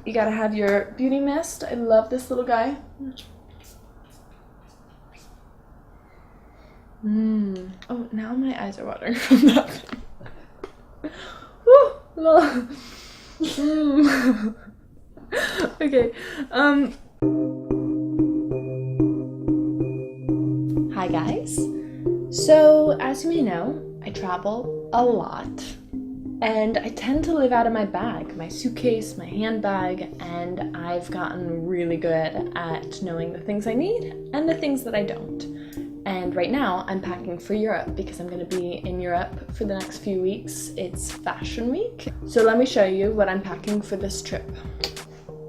You gotta have your beauty mist. I love this little guy. Oh, now my eyes are watering from that thing. Woo! Lol. Okay. Hi guys. So, as you may know, I travel a lot. And I tend to live out of my bag, my suitcase, my handbag, and I've gotten really good at knowing the things I need and the things that I don't. And right now I'm packing for Europe because I'm going to be in Europe for the next few weeks. It's Fashion Week. So let me show you what I'm packing for this trip.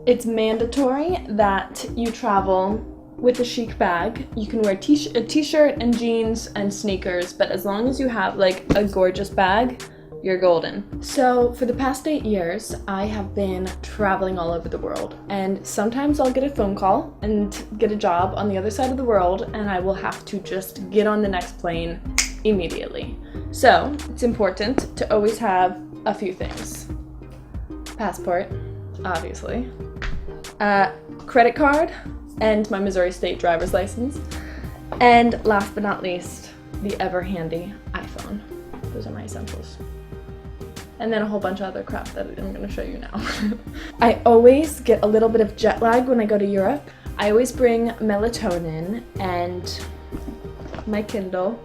It's mandatory that you travel with a chic bag. You can wear a t-shirt and jeans and sneakers, but as long as you have like a gorgeous bag, you're golden. So for the past 8 years, I have been traveling all over the world, and sometimes I'll get a phone call and get a job on the other side of the world, and I will have to just get on the next plane immediately. So it's important to always have a few things. Passport, obviously, credit card, and my Missouri State driver's license, and last but not least, the ever handy iPhone. Those are my essentials. And then a whole bunch of other crap that I'm gonna show you now. I always get a little bit of jet lag when I go to Europe. I always bring melatonin and my Kindle,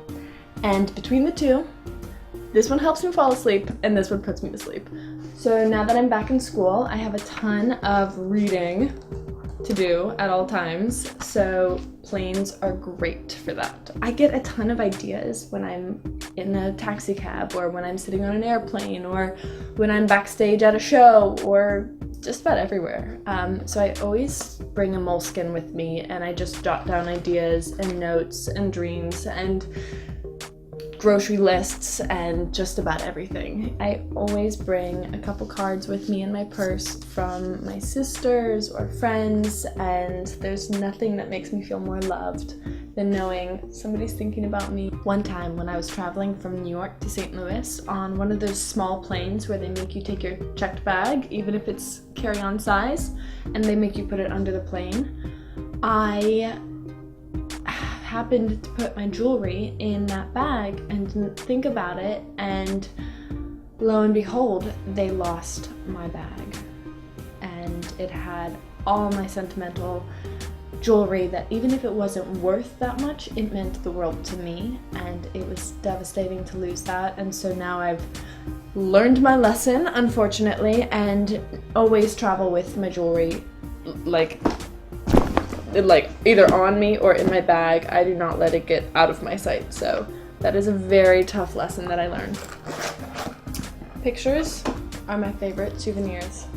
and between the two, this one helps me fall asleep and this one puts me to sleep. So now that I'm back in school, I have a ton of reading to do at all times, so planes are great for that. I get a ton of ideas when I'm in a taxi cab, or when I'm sitting on an airplane, or when I'm backstage at a show, or just about everywhere. So I always bring a moleskin with me, and I just jot down ideas and notes and dreams and grocery lists and just about everything. I always bring a couple cards with me in my purse from my sisters or friends, and there's nothing that makes me feel more loved than knowing somebody's thinking about me. One time when I was traveling from New York to St. Louis on one of those small planes where they make you take your checked bag, even if it's carry-on size, and they make you put it under the plane, I happened to put my jewelry in that bag and didn't think about it, and lo and behold, they lost my bag. And it had all my sentimental jewelry that, even if it wasn't worth that much, it meant the world to me, and it was devastating to lose that. And so now I've learned my lesson, unfortunately, and always travel with my jewelry like either on me or in my bag. I do not let it get out of my sight. So that is a very tough lesson that I learned. Pictures are my favorite souvenirs.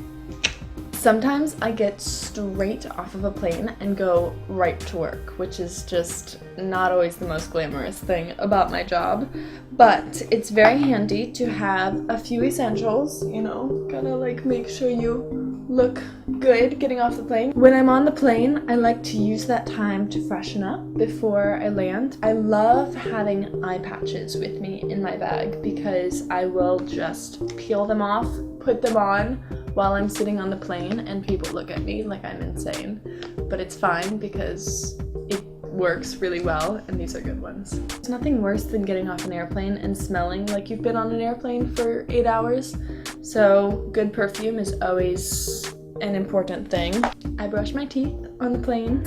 Sometimes I get straight off of a plane and go right to work, which is just not always the most glamorous thing about my job, but it's very handy to have a few essentials, you know, gotta like make sure you look good getting off the plane. When I'm on the plane, I like to use that time to freshen up before I land. I love having eye patches with me in my bag because I will just peel them off, put them on while I'm sitting on the plane, and people look at me like I'm insane. But it's fine because it works really well, and these are good ones. There's nothing worse than getting off an airplane and smelling like you've been on an airplane for 8 hours. So good perfume is always an important thing. I brush my teeth on the plane.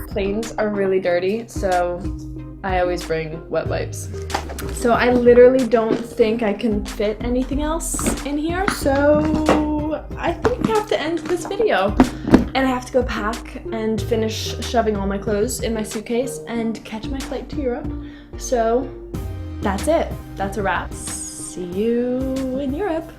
Planes are really dirty, so I always bring wet wipes. So I literally don't think I can fit anything else in here, so I think I have to end this video. And I have to go pack and finish shoving all my clothes in my suitcase and catch my flight to Europe. So that's it. That's a wrap. See you in Europe.